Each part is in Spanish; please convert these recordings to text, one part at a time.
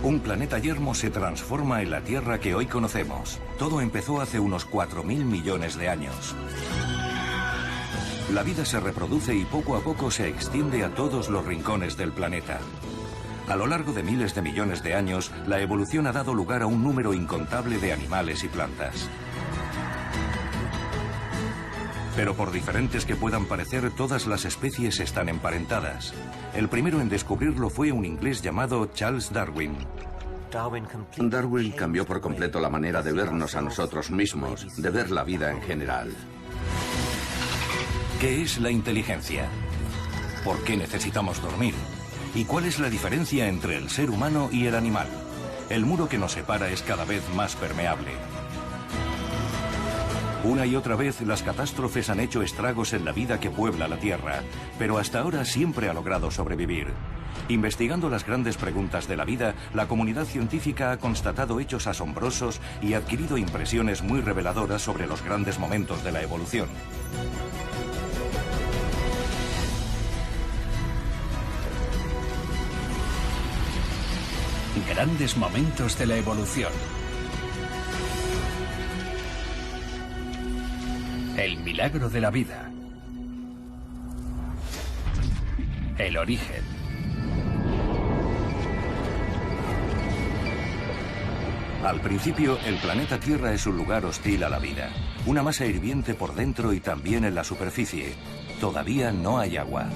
Un planeta yermo se transforma en la Tierra que hoy conocemos. Todo empezó hace unos 4.000 millones de años. La vida se reproduce y poco a poco se extiende a todos los rincones del planeta. A lo largo de miles de millones de años, la evolución ha dado lugar a un número incontable de animales y plantas. Pero por diferentes que puedan parecer, todas las especies están emparentadas. El primero en descubrirlo fue un inglés llamado Charles Darwin. Darwin cambió por completo la manera de vernos a nosotros mismos, de ver la vida en general. ¿Qué es la inteligencia? ¿Por qué necesitamos dormir? ¿Y cuál es la diferencia entre el ser humano y el animal? El muro que nos separa es cada vez más permeable. Una y otra vez las catástrofes han hecho estragos en la vida que puebla la Tierra, pero hasta ahora siempre ha logrado sobrevivir. Investigando las grandes preguntas de la vida, la comunidad científica ha constatado hechos asombrosos y adquirido impresiones muy reveladoras sobre los grandes momentos de la evolución. Grandes momentos de la evolución. El milagro de la vida. El origen. Al principio, el planeta Tierra es un lugar hostil a la vida. Una masa hirviente por dentro y también en la superficie. Todavía no hay agua.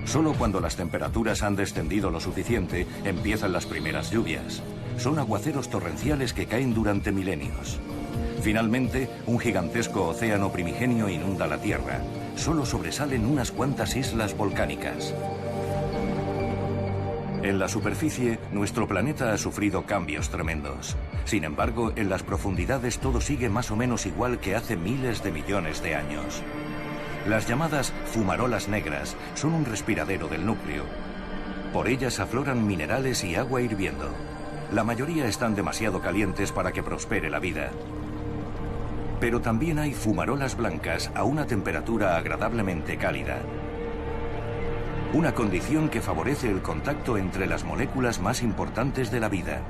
Solo cuando las temperaturas han descendido lo suficiente, empiezan las primeras lluvias. Son aguaceros torrenciales que caen durante milenios. Finalmente, un gigantesco océano primigenio inunda la Tierra. Solo sobresalen unas cuantas islas volcánicas. En la superficie, nuestro planeta ha sufrido cambios tremendos. Sin embargo, en las profundidades todo sigue más o menos igual que hace miles de millones de años. Las llamadas fumarolas negras son un respiradero del núcleo. Por ellas afloran minerales y agua hirviendo. La mayoría están demasiado calientes para que prospere la vida. Pero también hay fumarolas blancas a una temperatura agradablemente cálida. Una condición que favorece el contacto entre las moléculas más importantes de la vida.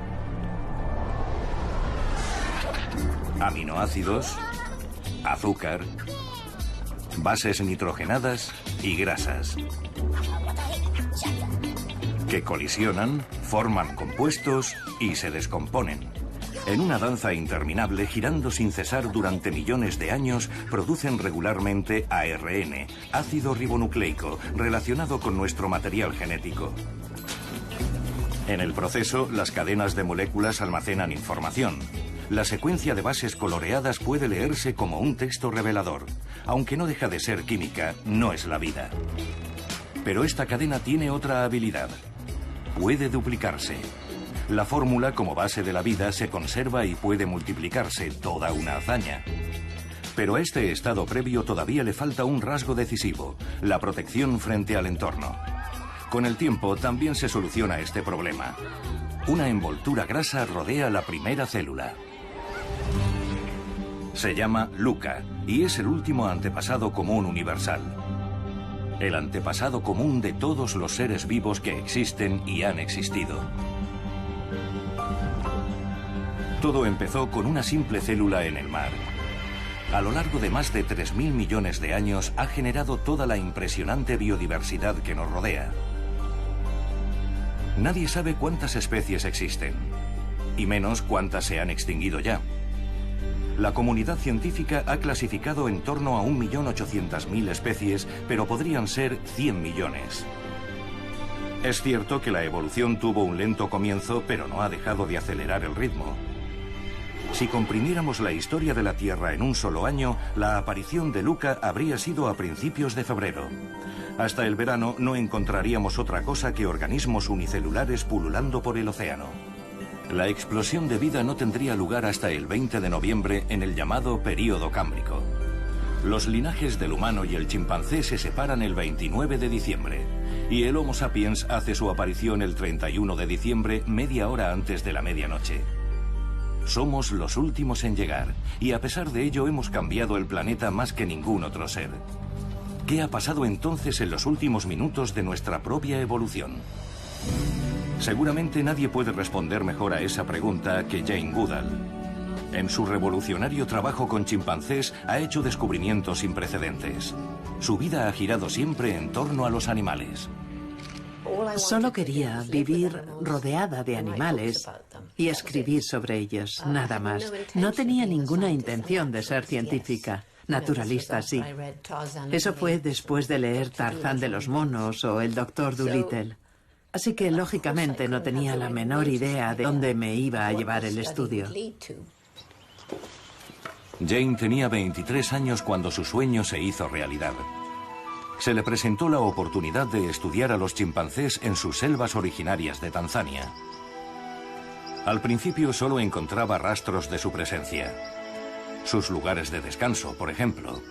Aminoácidos, azúcar, bases nitrogenadas y grasas, que colisionan, forman compuestos y se descomponen. En una danza interminable, girando sin cesar durante millones de años, producen regularmente ARN, ácido ribonucleico, relacionado con nuestro material genético. En el proceso, las cadenas de moléculas almacenan información. La secuencia de bases coloreadas puede leerse como un texto revelador. Aunque no deja de ser química, no es la vida. Pero esta cadena tiene otra habilidad. Puede duplicarse. La fórmula como base de la vida se conserva y puede multiplicarse, toda una hazaña. Pero a este estado previo todavía le falta un rasgo decisivo, la protección frente al entorno. Con el tiempo también se soluciona este problema. Una envoltura grasa rodea la primera célula. Se llama LUCA y es el último antepasado común universal. El antepasado común de todos los seres vivos que existen y han existido. Todo empezó con una simple célula en el mar. A lo largo de más de 3.000 millones de años ha generado toda la impresionante biodiversidad que nos rodea. Nadie sabe cuántas especies existen, y menos cuántas se han extinguido ya. La comunidad científica ha clasificado en torno a 1.800.000 especies, pero podrían ser 100 millones. Es cierto que la evolución tuvo un lento comienzo, pero no ha dejado de acelerar el ritmo. Si comprimiéramos la historia de la Tierra en un solo año, la aparición de LUCA habría sido a principios de febrero. Hasta el verano no encontraríamos otra cosa que organismos unicelulares pululando por el océano. La explosión de vida no tendría lugar hasta el 20 de noviembre en el llamado período cámbrico. Los linajes del humano y el chimpancé se separan el 29 de diciembre y el Homo sapiens hace su aparición el 31 de diciembre, media hora antes de la medianoche. Somos los últimos en llegar y a pesar de ello hemos cambiado el planeta más que ningún otro ser. ¿Qué ha pasado entonces en los últimos minutos de nuestra propia evolución? Seguramente nadie puede responder mejor a esa pregunta que Jane Goodall. En su revolucionario trabajo con chimpancés ha hecho descubrimientos sin precedentes. Su vida ha girado siempre en torno a los animales. Solo quería vivir rodeada de animales y escribir sobre ellos, nada más. No tenía ninguna intención de ser científica. Naturalista, sí. Eso fue después de leer Tarzán de los monos o El Doctor Dolittle. Así que, lógicamente, no tenía la menor idea de dónde me iba a llevar el estudio. Jane tenía 23 años cuando su sueño se hizo realidad. Se le presentó la oportunidad de estudiar a los chimpancés en sus selvas originarias de Tanzania. Al principio solo encontraba rastros de su presencia. Sus lugares de descanso, por ejemplo.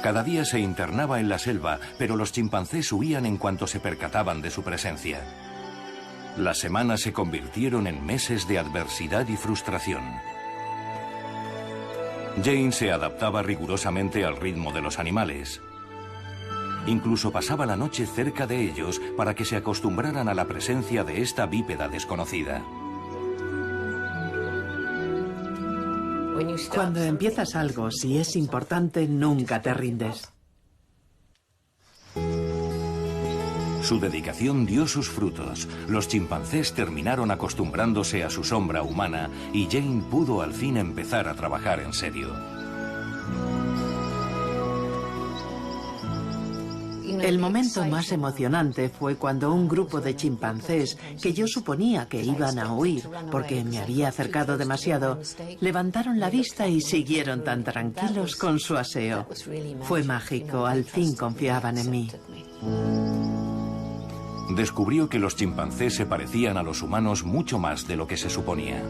Cada día se internaba en la selva, pero los chimpancés huían en cuanto se percataban de su presencia. Las semanas se convirtieron en meses de adversidad y frustración. Jane se adaptaba rigurosamente al ritmo de los animales. Incluso pasaba la noche cerca de ellos para que se acostumbraran a la presencia de esta bípeda desconocida. Cuando empiezas algo, si es importante, nunca te rindes. Su dedicación dio sus frutos. Los chimpancés terminaron acostumbrándose a su sombra humana y Jane pudo al fin empezar a trabajar en serio. El momento más emocionante fue cuando un grupo de chimpancés, que yo suponía que iban a huir porque me había acercado demasiado, levantaron la vista y siguieron tan tranquilos con su aseo. Fue mágico, al fin confiaban en mí. Descubrió que los chimpancés se parecían a los humanos mucho más de lo que se suponía.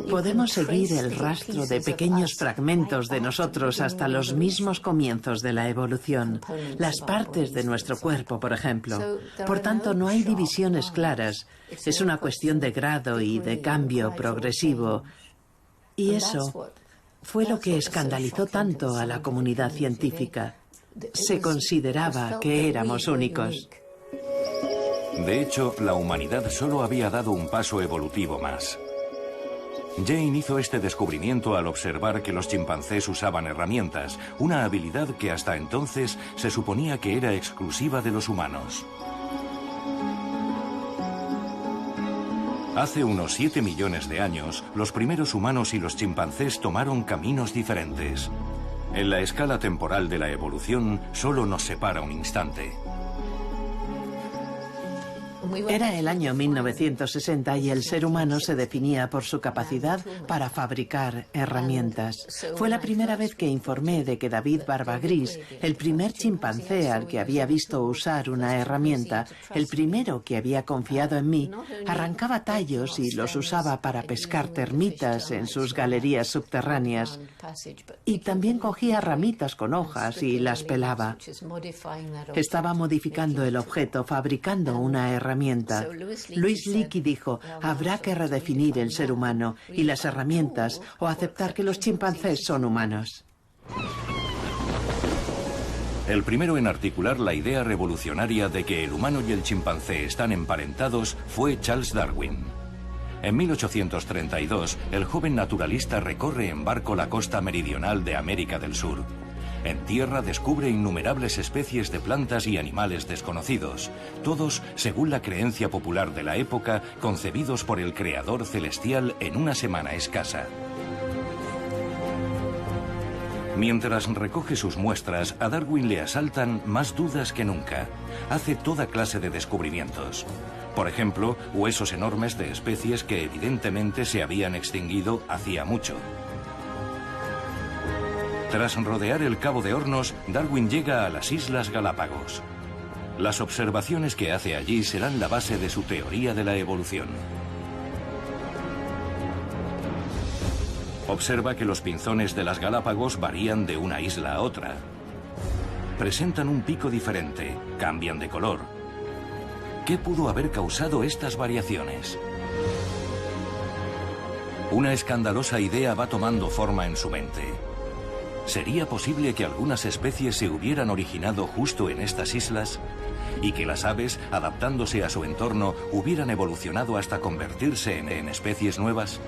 Podemos seguir el rastro de pequeños fragmentos de nosotros hasta los mismos comienzos de la evolución, las partes de nuestro cuerpo, por ejemplo. Por tanto, no hay divisiones claras. Es una cuestión de grado y de cambio progresivo. Y eso fue lo que escandalizó tanto a la comunidad científica. Se consideraba que éramos únicos. De hecho, la humanidad solo había dado un paso evolutivo más. Jane hizo este descubrimiento al observar que los chimpancés usaban herramientas, una habilidad que hasta entonces se suponía que era exclusiva de los humanos. Hace unos 7 millones de años, los primeros humanos y los chimpancés tomaron caminos diferentes. En la escala temporal de la evolución, solo nos separa un instante. Era el año 1960 y el ser humano se definía por su capacidad para fabricar herramientas. Fue la primera vez que informé de que David Barbagris, el primer chimpancé al que había visto usar una herramienta, el primero que había confiado en mí, arrancaba tallos y los usaba para pescar termitas en sus galerías subterráneas. Y también cogía ramitas con hojas y las pelaba. Estaba modificando el objeto, fabricando una herramienta. Louis Leakey dijo, habrá que redefinir el ser humano y las herramientas o aceptar que los chimpancés son humanos. El primero en articular la idea revolucionaria de que el humano y el chimpancé están emparentados fue Charles Darwin. En 1832, el joven naturalista recorre en barco la costa meridional de América del Sur. En tierra descubre innumerables especies de plantas y animales desconocidos, todos, según la creencia popular de la época, concebidos por el Creador celestial en una semana escasa. Mientras recoge sus muestras, a Darwin le asaltan más dudas que nunca. Hace toda clase de descubrimientos. Por ejemplo, huesos enormes de especies que evidentemente se habían extinguido hacía mucho. Tras rodear el Cabo de Hornos, Darwin llega a las Islas Galápagos. Las observaciones que hace allí serán la base de su teoría de la evolución. Observa que los pinzones de las Galápagos varían de una isla a otra. Presentan un pico diferente, cambian de color. ¿Qué pudo haber causado estas variaciones? Una escandalosa idea va tomando forma en su mente. ¿Sería posible que algunas especies se hubieran originado justo en estas islas? ¿Y que las aves, adaptándose a su entorno, hubieran evolucionado hasta convertirse en especies nuevas?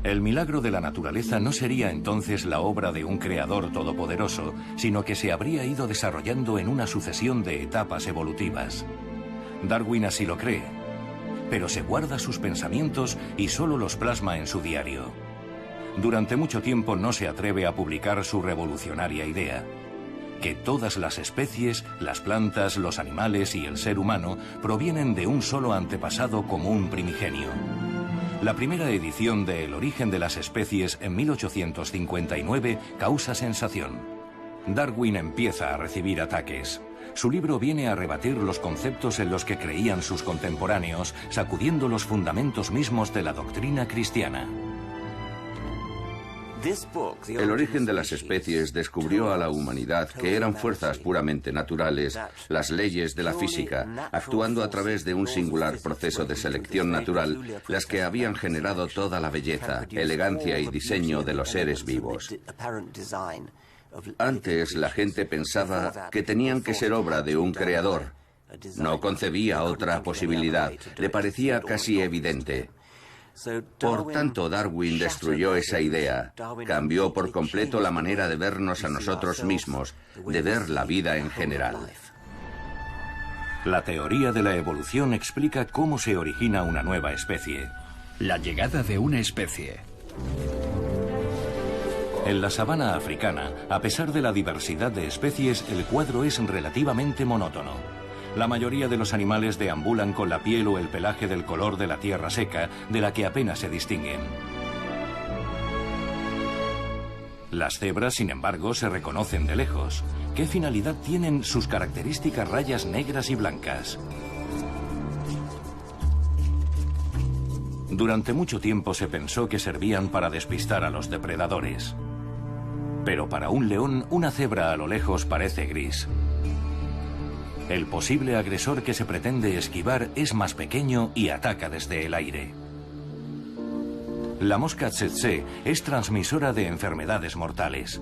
El milagro de la naturaleza no sería entonces la obra de un creador todopoderoso, sino que se habría ido desarrollando en una sucesión de etapas evolutivas. Darwin así lo cree, pero se guarda sus pensamientos y solo los plasma en su diario. Durante mucho tiempo no se atreve a publicar su revolucionaria idea: que todas las especies, las plantas, los animales y el ser humano provienen de un solo antepasado común primigenio. La primera edición de El origen de las especies en 1859 causa sensación. Darwin empieza a recibir ataques. Su libro viene a rebatir los conceptos en los que creían sus contemporáneos, sacudiendo los fundamentos mismos de la doctrina cristiana. El origen de las especies descubrió a la humanidad que eran fuerzas puramente naturales, las leyes de la física, actuando a través de un singular proceso de selección natural, las que habían generado toda la belleza, elegancia y diseño de los seres vivos. Antes la gente pensaba que tenían que ser obra de un creador. No concebía otra posibilidad, le parecía casi evidente. Por tanto, Darwin destruyó esa idea, cambió por completo la manera de vernos a nosotros mismos, de ver la vida en general. La teoría de la evolución explica cómo se origina una nueva especie. La llegada de una especie. En la sabana africana, a pesar de la diversidad de especies, el cuadro es relativamente monótono. La mayoría de los animales deambulan con la piel o el pelaje del color de la tierra seca, de la que apenas se distinguen. Las cebras, sin embargo, se reconocen de lejos. ¿Qué finalidad tienen sus características rayas negras y blancas? Durante mucho tiempo se pensó que servían para despistar a los depredadores. Pero para un león, una cebra a lo lejos parece gris. El posible agresor que se pretende esquivar es más pequeño y ataca desde el aire. La mosca tsetse es transmisora de enfermedades mortales.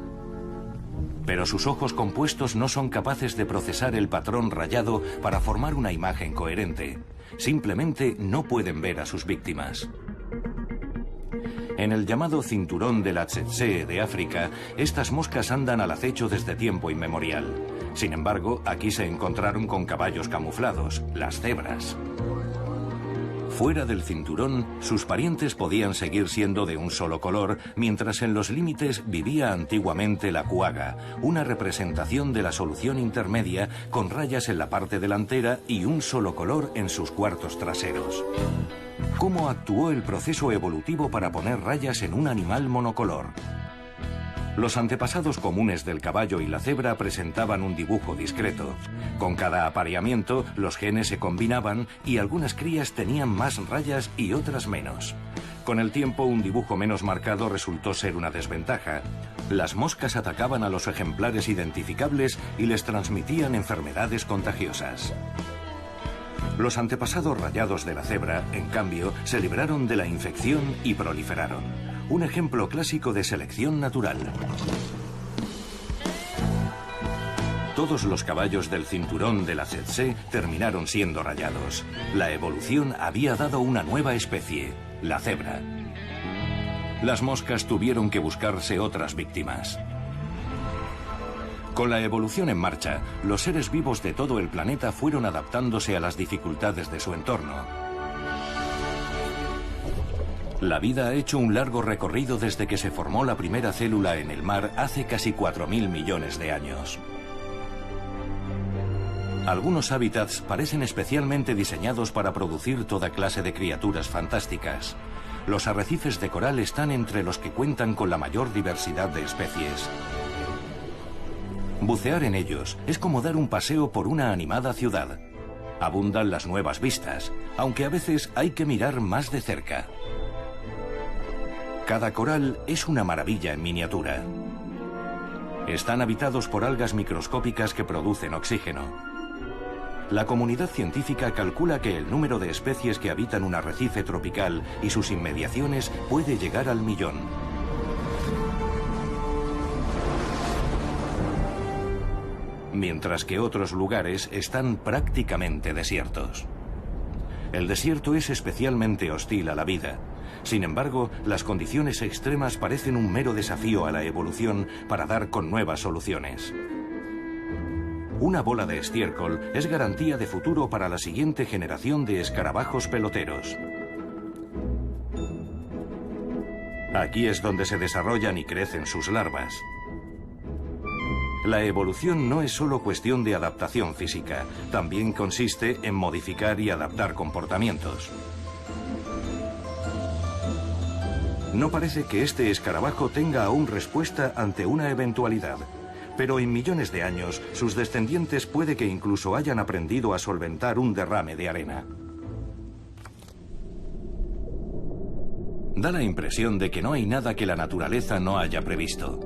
Pero sus ojos compuestos no son capaces de procesar el patrón rayado para formar una imagen coherente. Simplemente no pueden ver a sus víctimas. En el llamado cinturón de la tsetse de África, estas moscas andan al acecho desde tiempo inmemorial. Sin embargo, aquí se encontraron con caballos camuflados, las cebras. Fuera del cinturón, sus parientes podían seguir siendo de un solo color, mientras en los límites vivía antiguamente la cuaga, una representación de la solución intermedia con rayas en la parte delantera y un solo color en sus cuartos traseros. ¿Cómo actuó el proceso evolutivo para poner rayas en un animal monocolor? Los antepasados comunes del caballo y la cebra presentaban un dibujo discreto. Con cada apareamiento, los genes se combinaban y algunas crías tenían más rayas y otras menos. Con el tiempo, un dibujo menos marcado resultó ser una desventaja. Las moscas atacaban a los ejemplares identificables y les transmitían enfermedades contagiosas. Los antepasados rayados de la cebra, en cambio, se libraron de la infección y proliferaron. Un ejemplo clásico de selección natural. Todos los caballos del cinturón de la tsetse terminaron siendo rayados. La evolución había dado una nueva especie, la cebra. Las moscas tuvieron que buscarse otras víctimas. Con la evolución en marcha, los seres vivos de todo el planeta fueron adaptándose a las dificultades de su entorno. La vida ha hecho un largo recorrido desde que se formó la primera célula en el mar hace casi 4.000 millones de años. Algunos hábitats parecen especialmente diseñados para producir toda clase de criaturas fantásticas. Los arrecifes de coral están entre los que cuentan con la mayor diversidad de especies. Bucear en ellos es como dar un paseo por una animada ciudad. Abundan las nuevas vistas, aunque a veces hay que mirar más de cerca. Cada coral es una maravilla en miniatura. Están habitados por algas microscópicas que producen oxígeno. La comunidad científica calcula que el número de especies que habitan un arrecife tropical y sus inmediaciones puede llegar al 1.000.000. mientras que otros lugares están prácticamente desiertos. El desierto es especialmente hostil a la vida. Sin embargo, las condiciones extremas parecen un mero desafío a la evolución para dar con nuevas soluciones. Una bola de estiércol es garantía de futuro para la siguiente generación de escarabajos peloteros. Aquí es donde se desarrollan y crecen sus larvas. La evolución no es solo cuestión de adaptación física, también consiste en modificar y adaptar comportamientos. No parece que este escarabajo tenga aún respuesta ante una eventualidad, pero en millones de años sus descendientes puede que incluso hayan aprendido a solventar un derrame de arena. Da la impresión de que no hay nada que la naturaleza no haya previsto.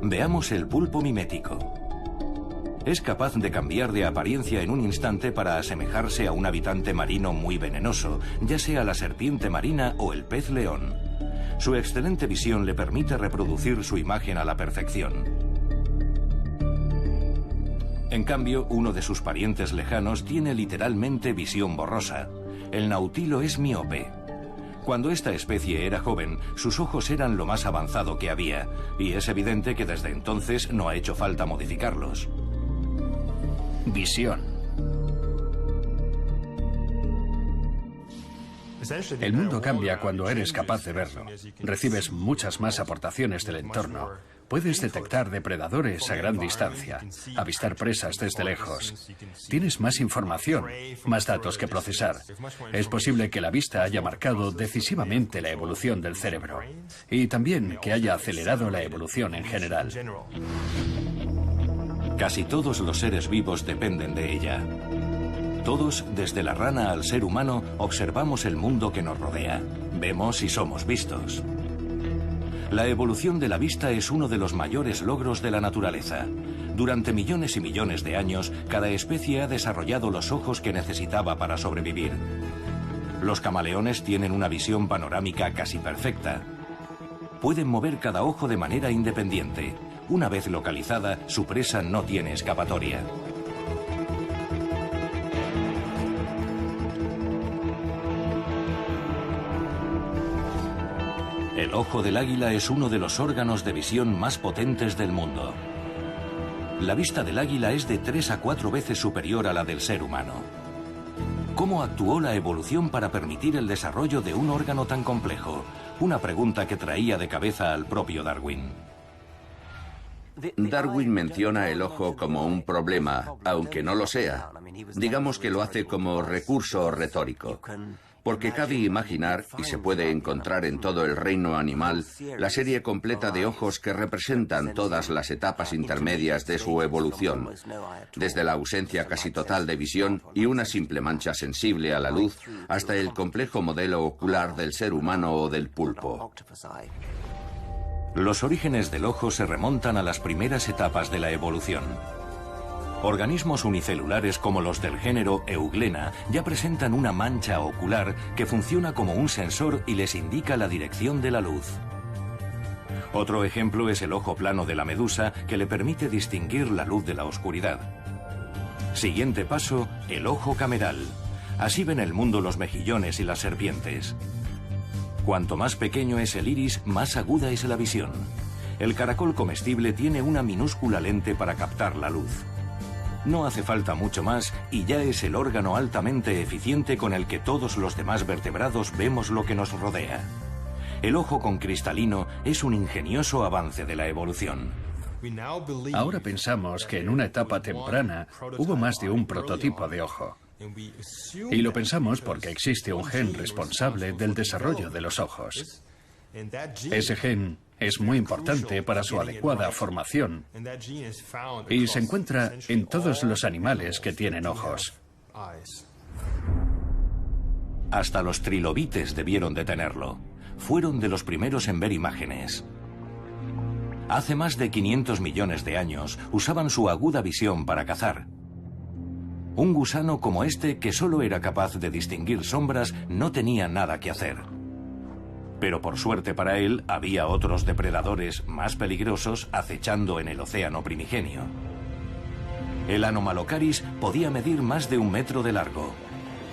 Veamos el pulpo mimético. Es capaz de cambiar de apariencia en un instante para asemejarse a un habitante marino muy venenoso, ya sea la serpiente marina o el pez león. Su excelente visión le permite reproducir su imagen a la perfección. En cambio, uno de sus parientes lejanos tiene literalmente visión borrosa. El nautilo es miope. Cuando esta especie era joven, sus ojos eran lo más avanzado que había, y es evidente que desde entonces no ha hecho falta modificarlos. Visión. El mundo cambia cuando eres capaz de verlo. Recibes muchas más aportaciones del entorno. Puedes detectar depredadores a gran distancia, avistar presas desde lejos. Tienes más información, más datos que procesar. Es posible que la vista haya marcado decisivamente la evolución del cerebro y también que haya acelerado la evolución en general. Casi todos los seres vivos dependen de ella. Todos, desde la rana al ser humano, observamos el mundo que nos rodea. Vemos y somos vistos. La evolución de la vista es uno de los mayores logros de la naturaleza. Durante millones y millones de años, cada especie ha desarrollado los ojos que necesitaba para sobrevivir. Los camaleones tienen una visión panorámica casi perfecta. Pueden mover cada ojo de manera independiente. Una vez localizada, su presa no tiene escapatoria. El ojo del águila es uno de los órganos de visión más potentes del mundo. La vista del águila es de 3 a 4 veces superior a la del ser humano. ¿Cómo actuó la evolución para permitir el desarrollo de un órgano tan complejo? Una pregunta que traía de cabeza al propio Darwin. Darwin menciona el ojo como un problema, aunque no lo sea. Digamos que lo hace como recurso retórico. Porque cabe imaginar, y se puede encontrar en todo el reino animal, la serie completa de ojos que representan todas las etapas intermedias de su evolución, desde la ausencia casi total de visión y una simple mancha sensible a la luz, hasta el complejo modelo ocular del ser humano o del pulpo. Los orígenes del ojo se remontan a las primeras etapas de la evolución. Organismos unicelulares como los del género Euglena ya presentan una mancha ocular que funciona como un sensor y les indica la dirección de la luz. Otro ejemplo es el ojo plano de la medusa, que le permite distinguir la luz de la oscuridad. Siguiente paso, el ojo cameral. Así ven el mundo los mejillones y las serpientes. Cuanto más pequeño es el iris, más aguda es la visión. El caracol comestible tiene una minúscula lente para captar la luz. No hace falta mucho más y ya es el órgano altamente eficiente con el que todos los demás vertebrados vemos lo que nos rodea. El ojo con cristalino es un ingenioso avance de la evolución. Ahora pensamos que en una etapa temprana hubo más de un prototipo de ojo. Y lo pensamos porque existe un gen responsable del desarrollo de los ojos. Ese gen es muy importante para su adecuada formación y se encuentra en todos los animales que tienen ojos. Hasta los trilobites debieron de tenerlo. Fueron de los primeros en ver imágenes. Hace más de 500 millones de años usaban su aguda visión para cazar. Un gusano como este, que solo era capaz de distinguir sombras, no tenía nada que hacer. Pero por suerte para él, había otros depredadores más peligrosos acechando en el océano primigenio. El Anomalocaris podía medir más de 1 metro de largo.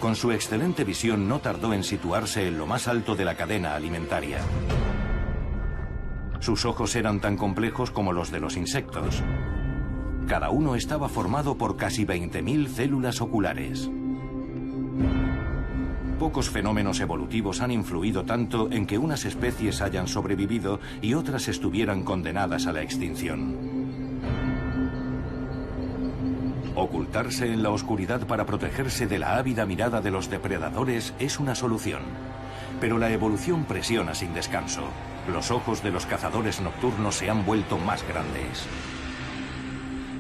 Con su excelente visión no tardó en situarse en lo más alto de la cadena alimentaria. Sus ojos eran tan complejos como los de los insectos. Cada uno estaba formado por casi 20.000 células oculares. Pocos fenómenos evolutivos han influido tanto en que unas especies hayan sobrevivido y otras estuvieran condenadas a la extinción. Ocultarse en la oscuridad para protegerse de la ávida mirada de los depredadores es una solución. Pero la evolución presiona sin descanso. Los ojos de los cazadores nocturnos se han vuelto más grandes.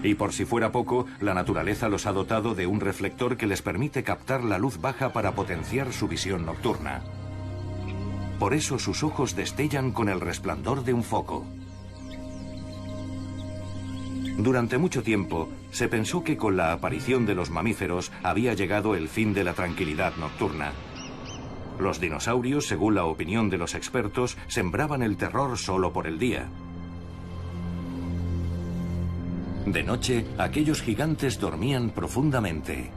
Y por si fuera poco, la naturaleza los ha dotado de un reflector que les permite captar la luz baja para potenciar su visión nocturna. Por eso sus ojos destellan con el resplandor de un foco. Durante mucho tiempo, se pensó que con la aparición de los mamíferos había llegado el fin de la tranquilidad nocturna. Los dinosaurios, según la opinión de los expertos, sembraban el terror solo por el día. De noche, aquellos gigantes dormían profundamente.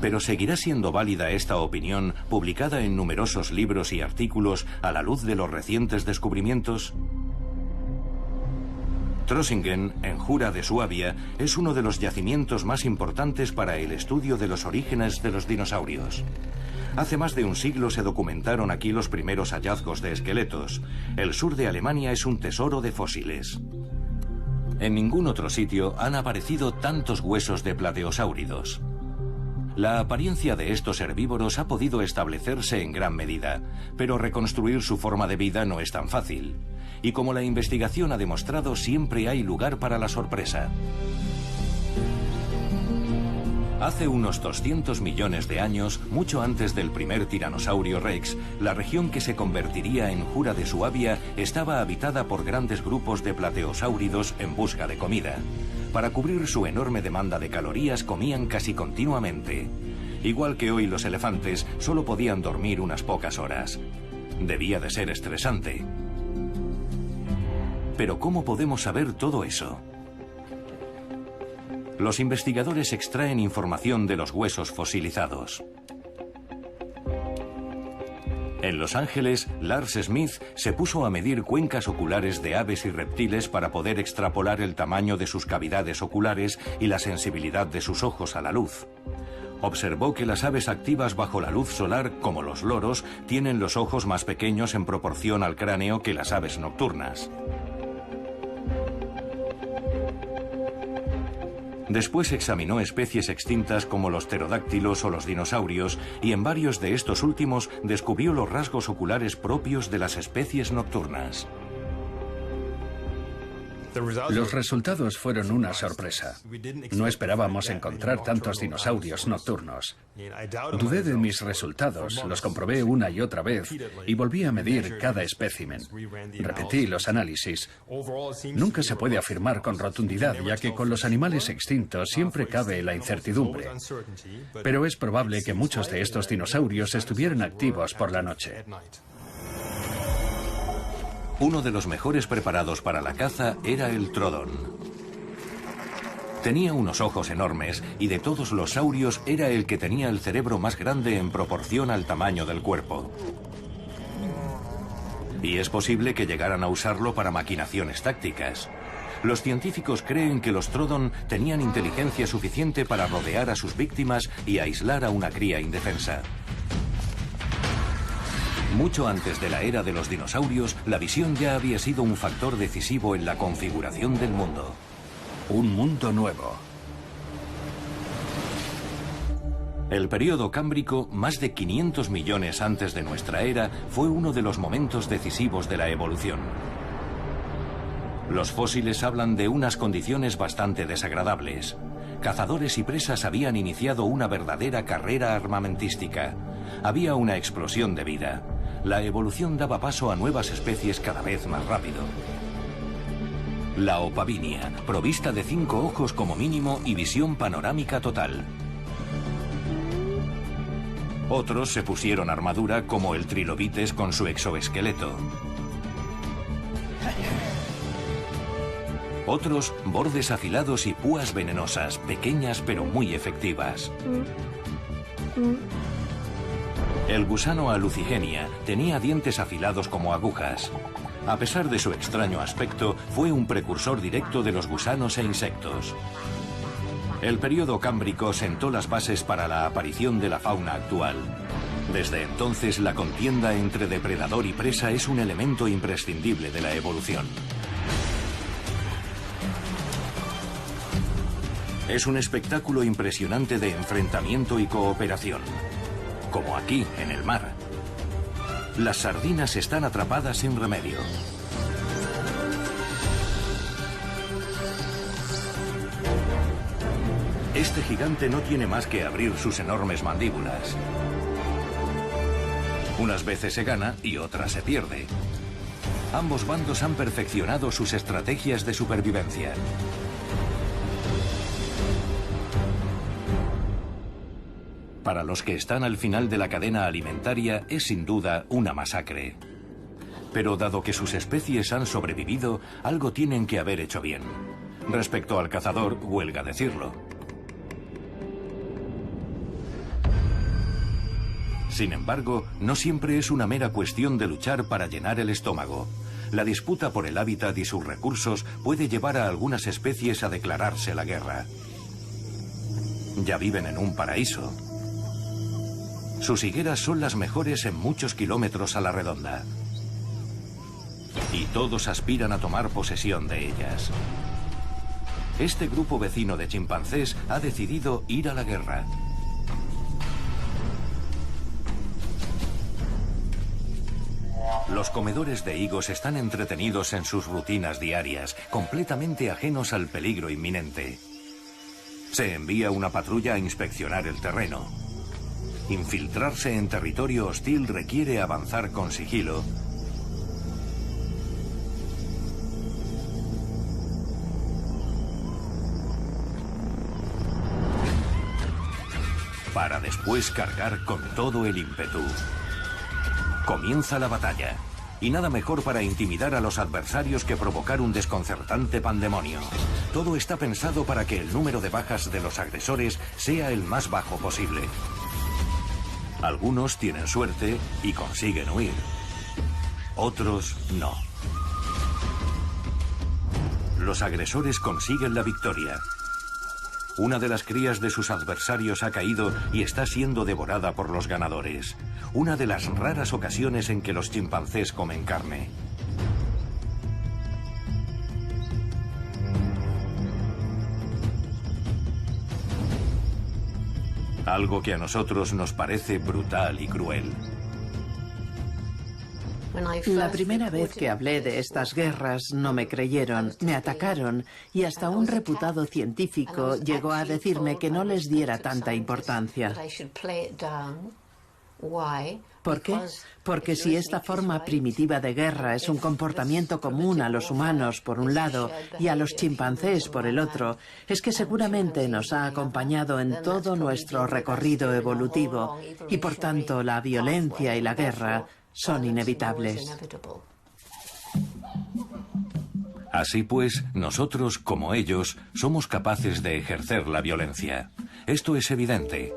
Pero ¿seguirá siendo válida esta opinión, publicada en numerosos libros y artículos, a la luz de los recientes descubrimientos? Trossingen, en Jura de Suabia, es uno de los yacimientos más importantes para el estudio de los orígenes de los dinosaurios. Hace más de un siglo se documentaron aquí los primeros hallazgos de esqueletos. El sur de Alemania es un tesoro de fósiles. En ningún otro sitio han aparecido tantos huesos de plateosáuridos. La apariencia de estos herbívoros ha podido establecerse en gran medida, pero reconstruir su forma de vida no es tan fácil. Y como la investigación ha demostrado, siempre hay lugar para la sorpresa. Hace unos 200 millones de años, mucho antes del primer tiranosaurio Rex, la región que se convertiría en Jura de Suabia estaba habitada por grandes grupos de plateosáuridos en busca de comida. Para cubrir su enorme demanda de calorías comían casi continuamente. Igual que hoy los elefantes, solo podían dormir unas pocas horas. Debía de ser estresante. Pero ¿cómo podemos saber todo eso? Los investigadores extraen información de los huesos fosilizados. En Los Ángeles, Lars Smith se puso a medir cuencas oculares de aves y reptiles para poder extrapolar el tamaño de sus cavidades oculares y la sensibilidad de sus ojos a la luz. Observó que las aves activas bajo la luz solar, como los loros, tienen los ojos más pequeños en proporción al cráneo que las aves nocturnas. Después examinó especies extintas como los pterodáctilos o los dinosaurios y en varios de estos últimos descubrió los rasgos oculares propios de las especies nocturnas. Los resultados fueron una sorpresa. No esperábamos encontrar tantos dinosaurios nocturnos. Dudé de mis resultados, los comprobé una y otra vez y volví a medir cada espécimen. Repetí los análisis. Nunca se puede afirmar con rotundidad, ya que con los animales extintos siempre cabe la incertidumbre. Pero es probable que muchos de estos dinosaurios estuvieran activos por la noche. Uno de los mejores preparados para la caza era el trodón. Tenía unos ojos enormes y de todos los saurios era el que tenía el cerebro más grande en proporción al tamaño del cuerpo. Y es posible que llegaran a usarlo para maquinaciones tácticas. Los científicos creen que los trodón tenían inteligencia suficiente para rodear a sus víctimas y aislar a una cría indefensa. Mucho antes de la era de los dinosaurios, la visión ya había sido un factor decisivo en la configuración del mundo. Un mundo nuevo. El período cámbrico, más de 500 millones antes de nuestra era, fue uno de los momentos decisivos de la evolución. Los fósiles hablan de unas condiciones bastante desagradables. Cazadores y presas habían iniciado una verdadera carrera armamentística. Había una explosión de vida. La evolución daba paso a nuevas especies cada vez más rápido. La opavinia, provista de 5 ojos como mínimo y visión panorámica total. Otros se pusieron armadura como el trilobites con su exoesqueleto. Otros, bordes afilados y púas venenosas, pequeñas pero muy efectivas. El gusano Alucigenia tenía dientes afilados como agujas. A pesar de su extraño aspecto, fue un precursor directo de los gusanos e insectos. El período cámbrico sentó las bases para la aparición de la fauna actual. Desde entonces, la contienda entre depredador y presa es un elemento imprescindible de la evolución. Es un espectáculo impresionante de enfrentamiento y cooperación, como aquí, en el mar. Las sardinas están atrapadas sin remedio. Este gigante no tiene más que abrir sus enormes mandíbulas. Unas veces se gana y otras se pierde. Ambos bandos han perfeccionado sus estrategias de supervivencia. Para los que están al final de la cadena alimentaria es sin duda una masacre. Pero dado que sus especies han sobrevivido, algo tienen que haber hecho bien. Respecto al cazador, huelga decirlo. Sin embargo, no siempre es una mera cuestión de luchar para llenar el estómago. La disputa por el hábitat y sus recursos puede llevar a algunas especies a declararse la guerra. Ya viven en un paraíso. Sus higueras son las mejores en muchos kilómetros a la redonda. Y todos aspiran a tomar posesión de ellas. Este grupo vecino de chimpancés ha decidido ir a la guerra. Los comedores de higos están entretenidos en sus rutinas diarias, completamente ajenos al peligro inminente. Se envía una patrulla a inspeccionar el terreno. Infiltrarse en territorio hostil requiere avanzar con sigilo. Para después cargar con todo el ímpetu. Comienza la batalla. Y nada mejor para intimidar a los adversarios que provocar un desconcertante pandemonio. Todo está pensado para que el número de bajas de los agresores sea el más bajo posible. Algunos tienen suerte y consiguen huir. Otros no. Los agresores consiguen la victoria. Una de las crías de sus adversarios ha caído y está siendo devorada por los ganadores. Una de las raras ocasiones en que los chimpancés comen carne. Algo que a nosotros nos parece brutal y cruel. La primera vez que hablé de estas guerras no me creyeron, me atacaron y hasta un reputado científico llegó a decirme que no les diera tanta importancia. ¿Por qué? Porque si esta forma primitiva de guerra es un comportamiento común a los humanos por un lado y a los chimpancés por el otro, es que seguramente nos ha acompañado en todo nuestro recorrido evolutivo y por tanto la violencia y la guerra son inevitables. Así pues, nosotros, como ellos, somos capaces de ejercer la violencia. Esto es evidente.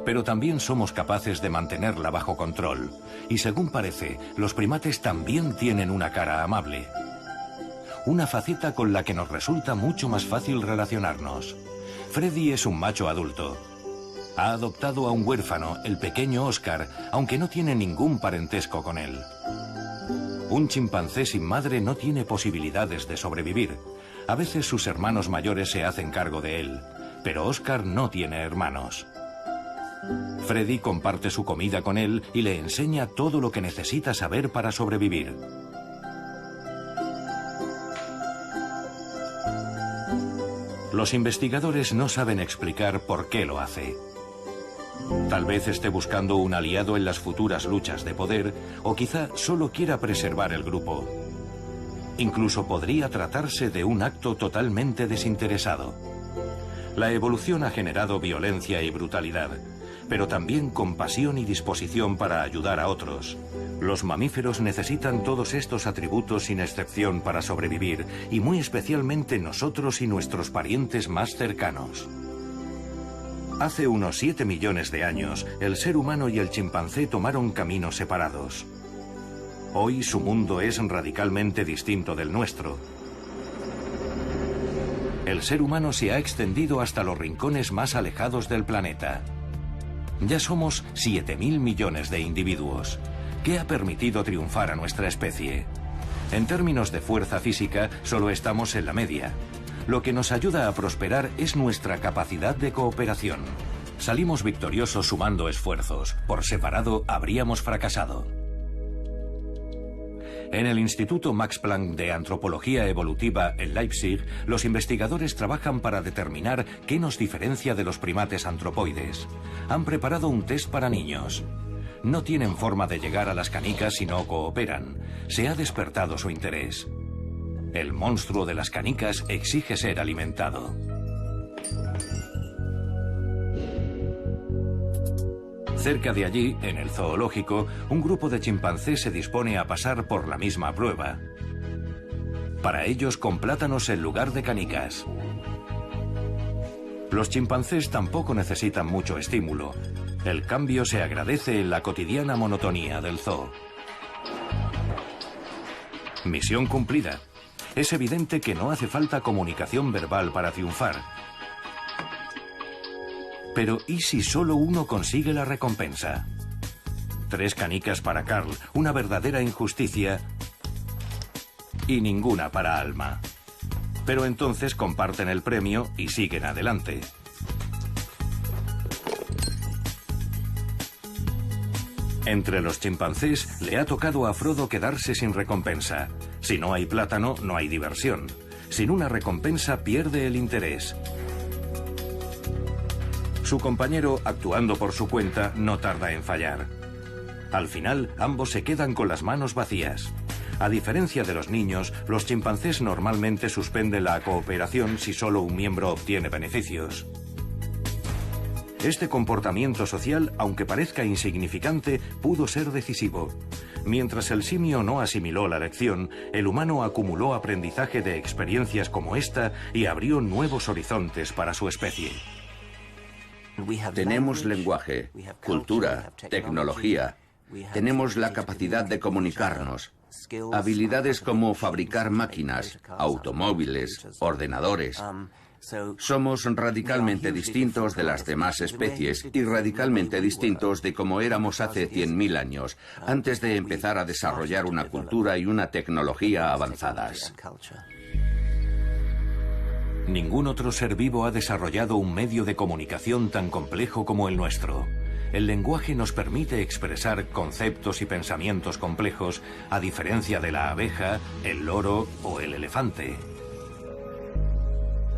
Pero también somos capaces de mantenerla bajo control. Y según parece, los primates también tienen una cara amable. Una faceta con la que nos resulta mucho más fácil relacionarnos. Freddy es un macho adulto. Ha adoptado a un huérfano, el pequeño Oscar, aunque no tiene ningún parentesco con él. Un chimpancé sin madre no tiene posibilidades de sobrevivir. A veces sus hermanos mayores se hacen cargo de él, pero Oscar no tiene hermanos. Freddy comparte su comida con él y le enseña todo lo que necesita saber para sobrevivir. Los investigadores no saben explicar por qué lo hace. Tal vez esté buscando un aliado en las futuras luchas de poder, o quizá solo quiera preservar el grupo. Incluso podría tratarse de un acto totalmente desinteresado. La evolución ha generado violencia y brutalidad, pero también compasión y disposición para ayudar a otros. Los mamíferos necesitan todos estos atributos sin excepción para sobrevivir, y muy especialmente nosotros y nuestros parientes más cercanos. Hace unos 7 millones de años, el ser humano y el chimpancé tomaron caminos separados. Hoy su mundo es radicalmente distinto del nuestro. El ser humano se ha extendido hasta los rincones más alejados del planeta. Ya somos 7.000 millones de individuos. ¿Qué ha permitido triunfar a nuestra especie? En términos de fuerza física, solo estamos en la media. Lo que nos ayuda a prosperar es nuestra capacidad de cooperación. Salimos victoriosos sumando esfuerzos. Por separado, habríamos fracasado. En el Instituto Max Planck de Antropología Evolutiva en Leipzig, los investigadores trabajan para determinar qué nos diferencia de los primates antropoides. Han preparado un test para niños. No tienen forma de llegar a las canicas si no cooperan. Se ha despertado su interés. El monstruo de las canicas exige ser alimentado. Cerca de allí, en el zoológico, un grupo de chimpancés se dispone a pasar por la misma prueba. Para ellos, con plátanos en lugar de canicas. Los chimpancés tampoco necesitan mucho estímulo. El cambio se agradece en la cotidiana monotonía del zoo. Misión cumplida. Es evidente que no hace falta comunicación verbal para triunfar. Pero ¿y si solo uno consigue la recompensa? 3 canicas para Carl, una verdadera injusticia, y ninguna para Alma. Pero entonces comparten el premio y siguen adelante. Entre los chimpancés le ha tocado a Frodo quedarse sin recompensa. Si no hay plátano, no hay diversión. Sin una recompensa pierde el interés. Su compañero, actuando por su cuenta, no tarda en fallar. Al final, ambos se quedan con las manos vacías. A diferencia de los niños, los chimpancés normalmente suspenden la cooperación si solo un miembro obtiene beneficios. Este comportamiento social, aunque parezca insignificante, pudo ser decisivo. Mientras el simio no asimiló la lección, el humano acumuló aprendizaje de experiencias como esta y abrió nuevos horizontes para su especie. Tenemos lenguaje, cultura, tecnología. Tenemos la capacidad de comunicarnos. Habilidades como fabricar máquinas, automóviles, ordenadores. Somos radicalmente distintos de las demás especies y radicalmente distintos de como éramos hace 100.000 años, antes de empezar a desarrollar una cultura y una tecnología avanzadas. Ningún otro ser vivo ha desarrollado un medio de comunicación tan complejo como el nuestro. El lenguaje nos permite expresar conceptos y pensamientos complejos, a diferencia de la abeja, el loro o el elefante.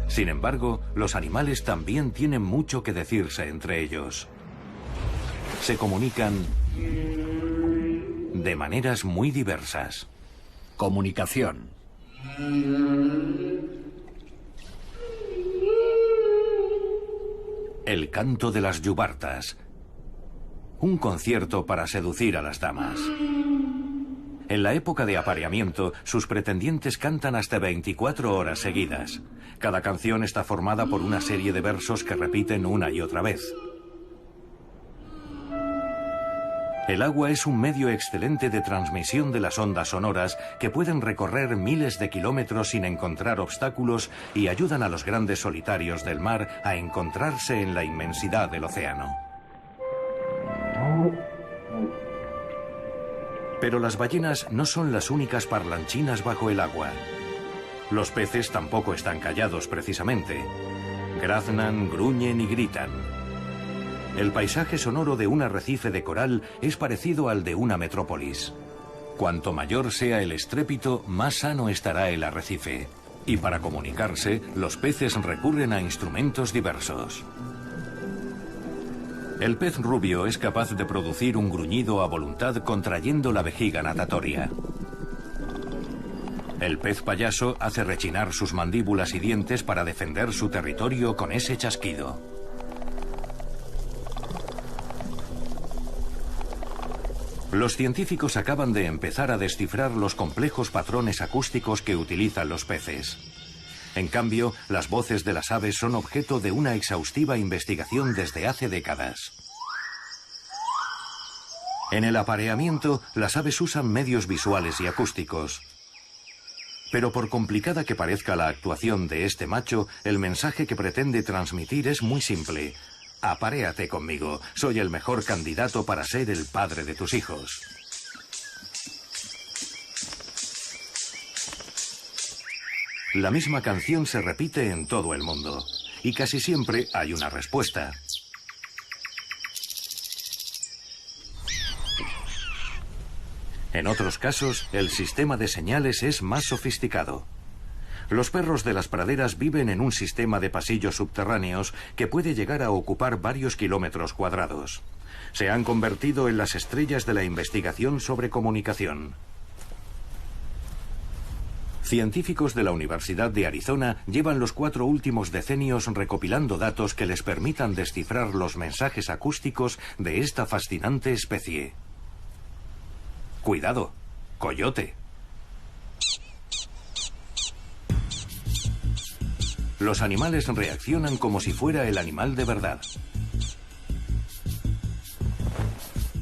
Sin embargo, los animales también tienen mucho que decirse entre ellos. Se comunican de maneras muy diversas. Comunicación. El canto de las yubartas. Un concierto para seducir a las damas. En la época de apareamiento, sus pretendientes cantan hasta 24 horas seguidas. Cada canción está formada por una serie de versos que repiten una y otra vez. El agua es un medio excelente de transmisión de las ondas sonoras que pueden recorrer miles de kilómetros sin encontrar obstáculos y ayudan a los grandes solitarios del mar a encontrarse en la inmensidad del océano. Pero las ballenas no son las únicas parlanchinas bajo el agua. Los peces tampoco están callados precisamente. Graznan, gruñen y gritan. El paisaje sonoro de un arrecife de coral es parecido al de una metrópolis. Cuanto mayor sea el estrépito, más sano estará el arrecife. Y para comunicarse, los peces recurren a instrumentos diversos. El pez rubio es capaz de producir un gruñido a voluntad contrayendo la vejiga natatoria. El pez payaso hace rechinar sus mandíbulas y dientes para defender su territorio con ese chasquido. Los científicos acaban de empezar a descifrar los complejos patrones acústicos que utilizan los peces. En cambio, las voces de las aves son objeto de una exhaustiva investigación desde hace décadas. En el apareamiento, las aves usan medios visuales y acústicos. Pero por complicada que parezca la actuación de este macho, el mensaje que pretende transmitir es muy simple. Aparéate conmigo, soy el mejor candidato para ser el padre de tus hijos. La misma canción se repite en todo el mundo, y casi siempre hay una respuesta. En otros casos, el sistema de señales es más sofisticado. Los perros de las praderas viven en un sistema de pasillos subterráneos que puede llegar a ocupar varios kilómetros cuadrados. Se han convertido en las estrellas de la investigación sobre comunicación. Científicos de la Universidad de Arizona llevan los 4 últimos decenios recopilando datos que les permitan descifrar los mensajes acústicos de esta fascinante especie. Cuidado, coyote. Los animales reaccionan como si fuera el animal de verdad.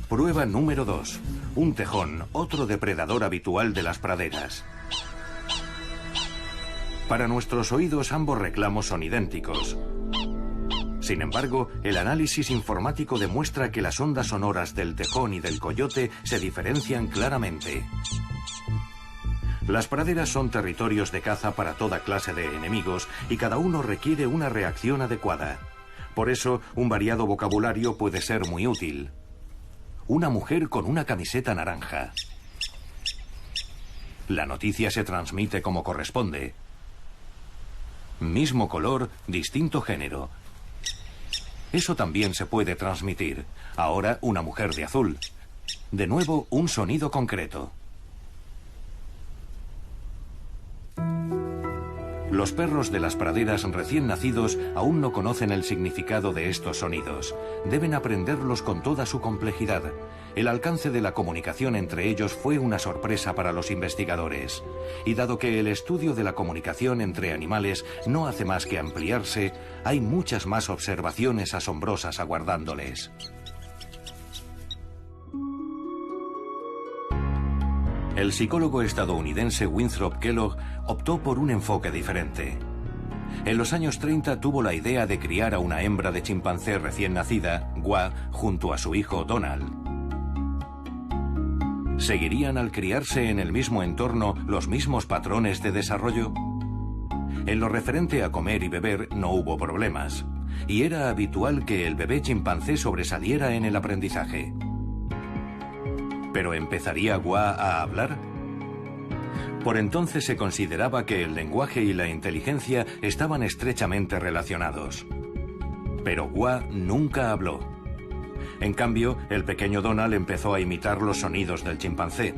Prueba número 2. Un tejón, otro depredador habitual de las praderas. Para nuestros oídos ambos reclamos son idénticos. Sin embargo, el análisis informático demuestra que las ondas sonoras del tejón y del coyote se diferencian claramente. Las praderas son territorios de caza para toda clase de enemigos y cada uno requiere una reacción adecuada. Por eso, un variado vocabulario puede ser muy útil. Una mujer con una camiseta naranja. La noticia se transmite como corresponde. Mismo color, distinto género. Eso también se puede transmitir. Ahora una mujer de azul. De nuevo, un sonido concreto. Los perros de las praderas recién nacidos aún no conocen el significado de estos sonidos. Deben aprenderlos con toda su complejidad. El alcance de la comunicación entre ellos fue una sorpresa para los investigadores. Y dado que el estudio de la comunicación entre animales no hace más que ampliarse, hay muchas más observaciones asombrosas aguardándoles. El psicólogo estadounidense Winthrop Kellogg optó por un enfoque diferente. En los años 30 tuvo la idea de criar a una hembra de chimpancé recién nacida, Gua, junto a su hijo Donald. ¿Seguirían al criarse en el mismo entorno los mismos patrones de desarrollo? En lo referente a comer y beber no hubo problemas, y era habitual que el bebé chimpancé sobresaliera en el aprendizaje. ¿Pero empezaría Gua a hablar? Por entonces se consideraba que el lenguaje y la inteligencia estaban estrechamente relacionados. Pero Gua nunca habló. En cambio, el pequeño Donald empezó a imitar los sonidos del chimpancé.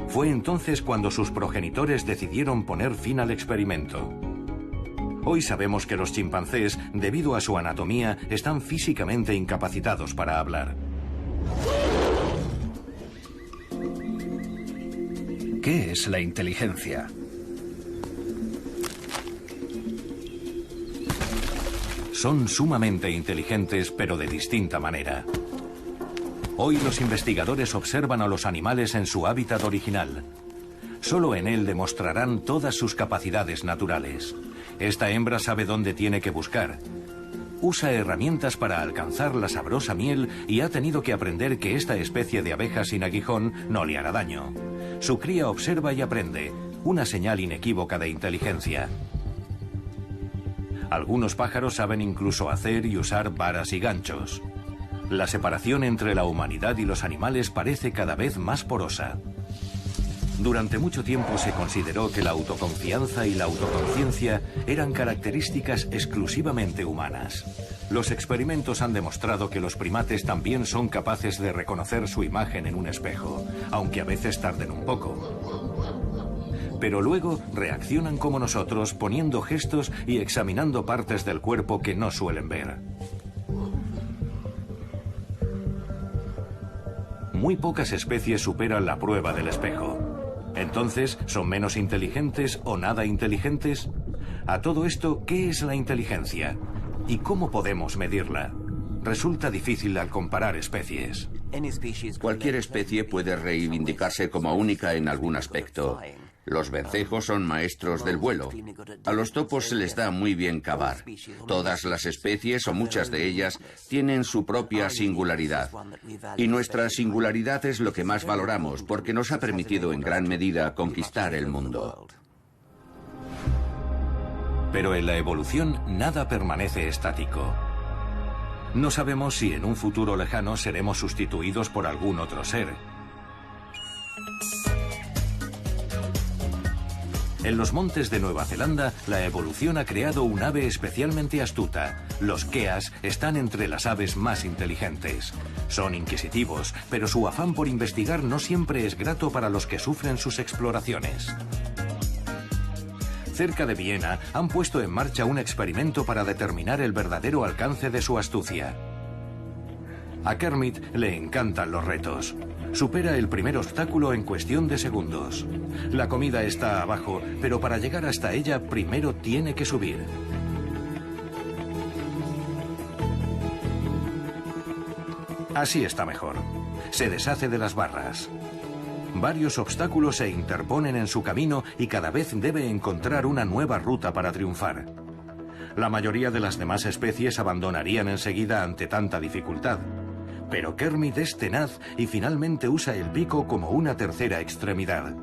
Fue entonces cuando sus progenitores decidieron poner fin al experimento. Hoy sabemos que los chimpancés, debido a su anatomía, están físicamente incapacitados para hablar. ¿Qué es la inteligencia? Son sumamente inteligentes, pero de distinta manera. Hoy los investigadores observan a los animales en su hábitat original. Solo en él demostrarán todas sus capacidades naturales. Esta hembra sabe dónde tiene que buscar. Usa herramientas para alcanzar la sabrosa miel y ha tenido que aprender que esta especie de abeja sin aguijón no le hará daño. Su cría observa y aprende, una señal inequívoca de inteligencia. Algunos pájaros saben incluso hacer y usar varas y ganchos. La separación entre la humanidad y los animales parece cada vez más porosa. Durante mucho tiempo se consideró que la autoconfianza y la autoconciencia eran características exclusivamente humanas. Los experimentos han demostrado que los primates también son capaces de reconocer su imagen en un espejo, aunque a veces tarden un poco. pero luego reaccionan como nosotros, poniendo gestos y examinando partes del cuerpo que no suelen ver. Muy pocas especies superan la prueba del espejo. Entonces, ¿son menos inteligentes o nada inteligentes? A todo esto, ¿qué es la inteligencia? ¿Y cómo podemos medirla? Resulta difícil al comparar especies. Cualquier especie puede reivindicarse como única en algún aspecto. Los vencejos son maestros del vuelo. A los topos se les da muy bien cavar. Todas las especies, o muchas de ellas, tienen su propia singularidad. Y nuestra singularidad es lo que más valoramos, porque nos ha permitido en gran medida conquistar el mundo. Pero en la evolución nada permanece estático. No sabemos si en un futuro lejano seremos sustituidos por algún otro ser. En los montes de Nueva Zelanda, la evolución ha creado un ave especialmente astuta. Los keas están entre las aves más inteligentes. Son inquisitivos, pero su afán por investigar no siempre es grato para los que sufren sus exploraciones. Cerca de Viena han puesto en marcha un experimento para determinar el verdadero alcance de su astucia. A Kermit le encantan los retos. Supera el primer obstáculo en cuestión de segundos. La comida está abajo, pero para llegar hasta ella primero tiene que subir. Así está mejor. Se deshace de las barras. Varios obstáculos se interponen en su camino y cada vez debe encontrar una nueva ruta para triunfar. La mayoría de las demás especies abandonarían enseguida ante tanta dificultad. Pero Kermit es tenaz y finalmente usa el pico como una tercera extremidad.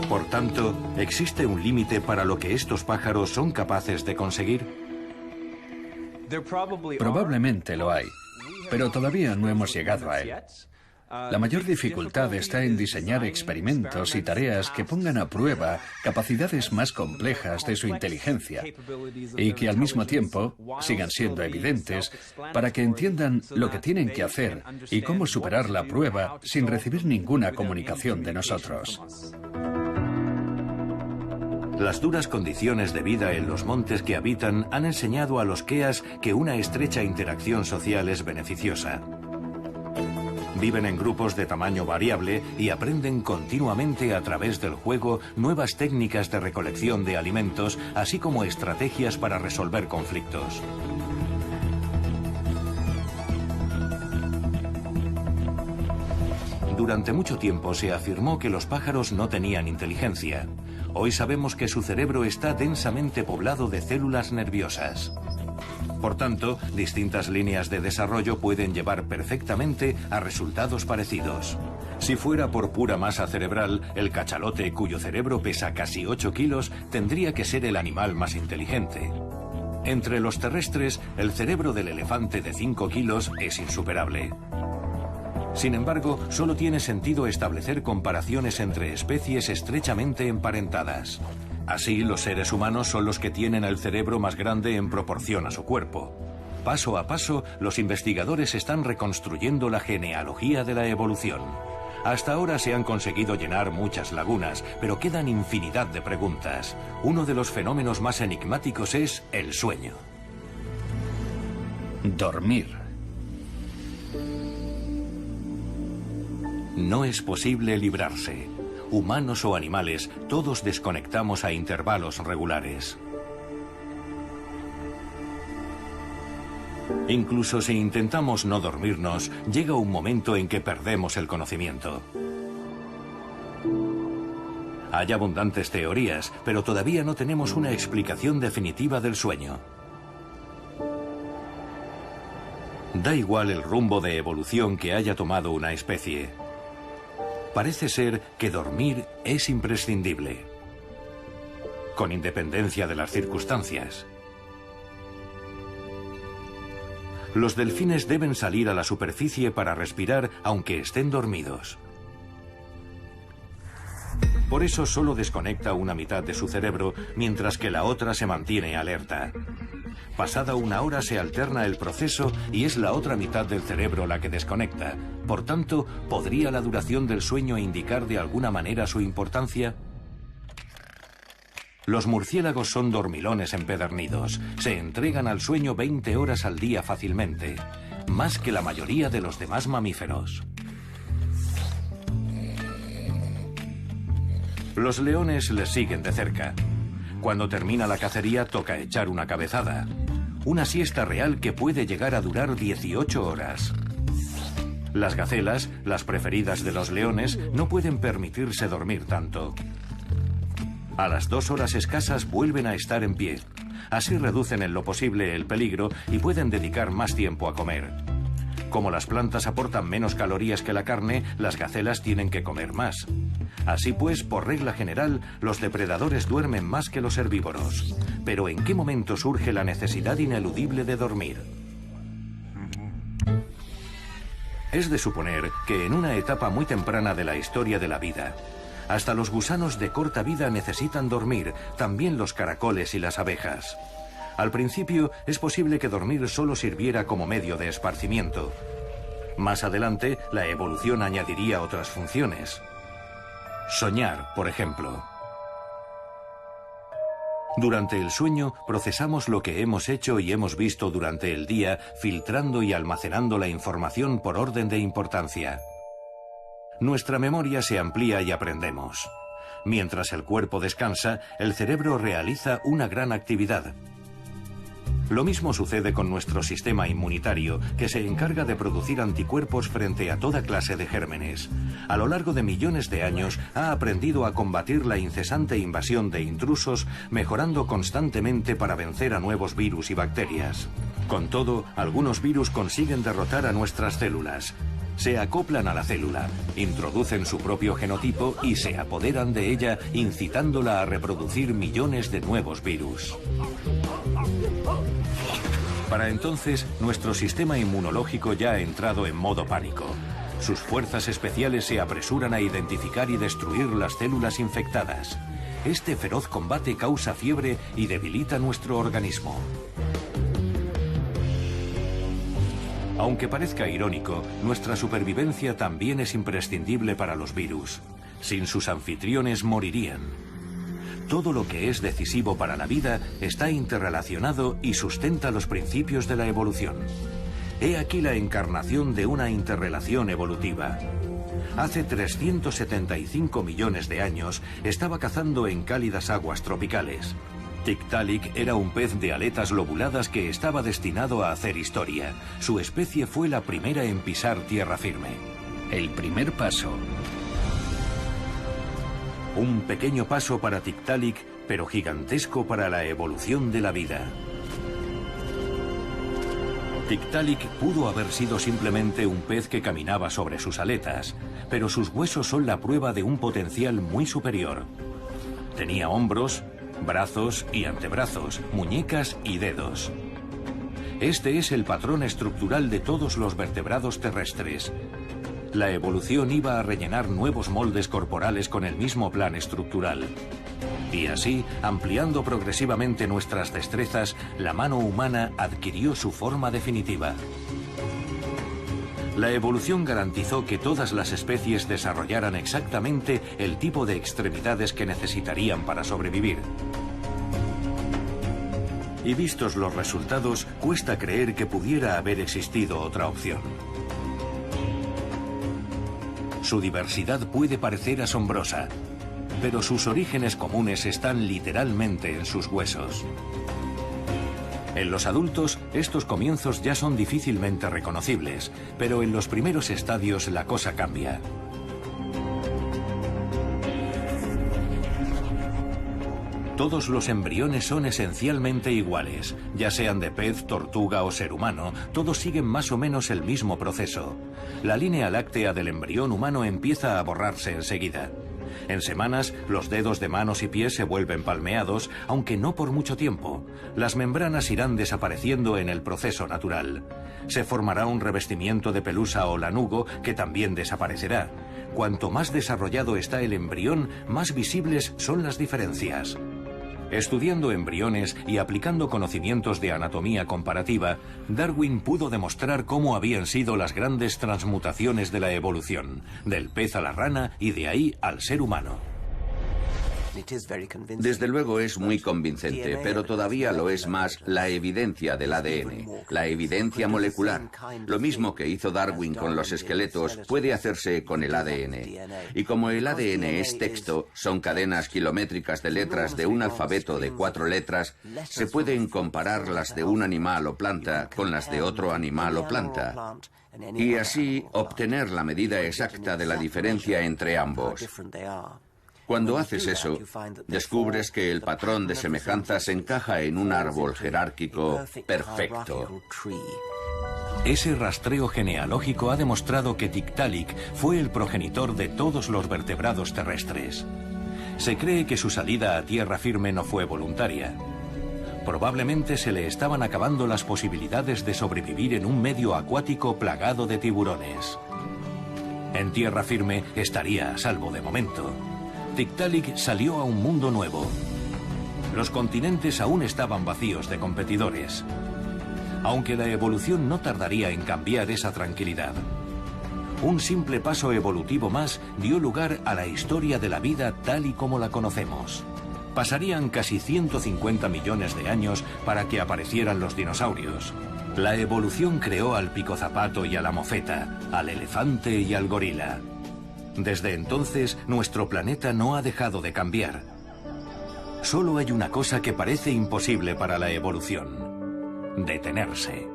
Por tanto, ¿existe un límite para lo que estos pájaros son capaces de conseguir? Probablemente lo hay, pero todavía no hemos llegado a él. La mayor dificultad está en diseñar experimentos y tareas que pongan a prueba capacidades más complejas de su inteligencia y que al mismo tiempo sigan siendo evidentes para que entiendan lo que tienen que hacer y cómo superar la prueba sin recibir ninguna comunicación de nosotros. Las duras condiciones de vida en los montes que habitan han enseñado a los keas que una estrecha interacción social es beneficiosa. Viven en grupos de tamaño variable y aprenden continuamente a través del juego nuevas técnicas de recolección de alimentos, así como estrategias para resolver conflictos. Durante mucho tiempo se afirmó que los pájaros no tenían inteligencia. Hoy sabemos que su cerebro está densamente poblado de células nerviosas. Por tanto, distintas líneas de desarrollo pueden llevar perfectamente a resultados parecidos. Si fuera por pura masa cerebral, el cachalote, cuyo cerebro pesa casi 8 kilos, tendría que ser el animal más inteligente. Entre los terrestres, el cerebro del elefante de 5 kilos es insuperable. Sin embargo, solo tiene sentido establecer comparaciones entre especies estrechamente emparentadas. Así, los seres humanos son los que tienen el cerebro más grande en proporción a su cuerpo. Paso a paso, los investigadores están reconstruyendo la genealogía de la evolución. Hasta ahora se han conseguido llenar muchas lagunas, pero quedan infinidad de preguntas. Uno de los fenómenos más enigmáticos es el sueño. Dormir. No es posible librarse. Humanos o animales, todos desconectamos a intervalos regulares. Incluso si intentamos no dormirnos, llega un momento en que perdemos el conocimiento. Hay abundantes teorías, pero todavía no tenemos una explicación definitiva del sueño. Da igual el rumbo de evolución que haya tomado una especie. Parece ser que dormir es imprescindible, con independencia de las circunstancias. Los delfines deben salir a la superficie para respirar aunque estén dormidos. Por eso solo desconecta una mitad de su cerebro, mientras que la otra se mantiene alerta. Pasada una hora se alterna el proceso y es la otra mitad del cerebro la que desconecta. Por tanto, ¿podría la duración del sueño indicar de alguna manera su importancia? Los murciélagos son dormilones empedernidos. Se entregan al sueño 20 horas al día fácilmente, más que la mayoría de los demás mamíferos. Los leones les siguen de cerca. Cuando termina la cacería toca echar una cabezada. Una siesta real que puede llegar a durar 18 horas. Las gacelas, las preferidas de los leones, no pueden permitirse dormir tanto. A las 2 horas escasas vuelven a estar en pie. Así reducen en lo posible el peligro y pueden dedicar más tiempo a comer. Como las plantas aportan menos calorías que la carne, las gacelas tienen que comer más. Así pues, por regla general, los depredadores duermen más que los herbívoros. Pero ¿en qué momento surge la necesidad ineludible de dormir? Es de suponer que en una etapa muy temprana de la historia de la vida, hasta los gusanos de corta vida necesitan dormir, también los caracoles y las abejas. Al principio, es posible que dormir solo sirviera como medio de esparcimiento. Más adelante, la evolución añadiría otras funciones. Soñar, por ejemplo. Durante el sueño, procesamos lo que hemos hecho y hemos visto durante el día, filtrando y almacenando la información por orden de importancia. Nuestra memoria se amplía y aprendemos. Mientras el cuerpo descansa, el cerebro realiza una gran actividad. Lo mismo sucede con nuestro sistema inmunitario, que se encarga de producir anticuerpos frente a toda clase de gérmenes. A lo largo de millones de años ha aprendido a combatir la incesante invasión de intrusos, mejorando constantemente para vencer a nuevos virus y bacterias. Con todo, algunos virus consiguen derrotar a nuestras células. Se acoplan a la célula, introducen su propio genotipo y se apoderan de ella, incitándola a reproducir millones de nuevos virus. Para entonces, nuestro sistema inmunológico ya ha entrado en modo pánico. Sus fuerzas especiales se apresuran a identificar y destruir las células infectadas. Este feroz combate causa fiebre y debilita nuestro organismo. Aunque parezca irónico, nuestra supervivencia también es imprescindible para los virus. Sin sus anfitriones morirían. Todo lo que es decisivo para la vida está interrelacionado y sustenta los principios de la evolución. He aquí la encarnación de una interrelación evolutiva. Hace 375 millones de años estaba cazando en cálidas aguas tropicales. Tiktaalik era un pez de aletas lobuladas que estaba destinado a hacer historia. Su especie fue la primera en pisar tierra firme. El primer paso. Un pequeño paso para Tiktaalik, pero gigantesco para la evolución de la vida. Tiktaalik pudo haber sido simplemente un pez que caminaba sobre sus aletas, pero sus huesos son la prueba de un potencial muy superior. Tenía hombros, brazos y antebrazos, muñecas y dedos. Este es el patrón estructural de todos los vertebrados terrestres. La evolución iba a rellenar nuevos moldes corporales con el mismo plan estructural. Y así, ampliando progresivamente nuestras destrezas, la mano humana adquirió su forma definitiva. La evolución garantizó que todas las especies desarrollaran exactamente el tipo de extremidades que necesitarían para sobrevivir. Y vistos los resultados, cuesta creer que pudiera haber existido otra opción. Su diversidad puede parecer asombrosa, pero sus orígenes comunes están literalmente en sus huesos. En los adultos, estos comienzos ya son difícilmente reconocibles, pero en los primeros estadios la cosa cambia. Todos los embriones son esencialmente iguales, ya sean de pez, tortuga o ser humano, todos siguen más o menos el mismo proceso. La línea láctea del embrión humano empieza a borrarse enseguida. En semanas, los dedos de manos y pies se vuelven palmeados, aunque no por mucho tiempo. Las membranas irán desapareciendo en el proceso natural. Se formará un revestimiento de pelusa o lanugo que también desaparecerá. Cuanto más desarrollado está el embrión, más visibles son las diferencias. Estudiando embriones y aplicando conocimientos de anatomía comparativa, Darwin pudo demostrar cómo habían sido las grandes transmutaciones de la evolución, del pez a la rana y de ahí al ser humano. Desde luego es muy convincente, pero todavía lo es más la evidencia del ADN, la evidencia molecular. Lo mismo que hizo Darwin con los esqueletos puede hacerse con el ADN. Y como el ADN es texto, son cadenas kilométricas de letras de un alfabeto de 4 letras, se pueden comparar las de un animal o planta con las de otro animal o planta. Y así obtener la medida exacta de la diferencia entre ambos. Cuando haces eso, descubres que el patrón de semejanzas encaja en un árbol jerárquico perfecto. Ese rastreo genealógico ha demostrado que Tiktaalik fue el progenitor de todos los vertebrados terrestres. Se cree que su salida a tierra firme no fue voluntaria. Probablemente se le estaban acabando las posibilidades de sobrevivir en un medio acuático plagado de tiburones. En tierra firme estaría a salvo de momento. Tiktaalik salió a un mundo nuevo. Los continentes aún estaban vacíos de competidores, aunque la evolución no tardaría en cambiar esa tranquilidad. Un simple paso evolutivo más dio lugar a la historia de la vida tal y como la conocemos. Pasarían casi 150 millones de años para que aparecieran los dinosaurios. La evolución creó al picozapato y a la mofeta, al elefante y al gorila. Desde entonces, nuestro planeta no ha dejado de cambiar. Solo hay una cosa que parece imposible para la evolución: detenerse.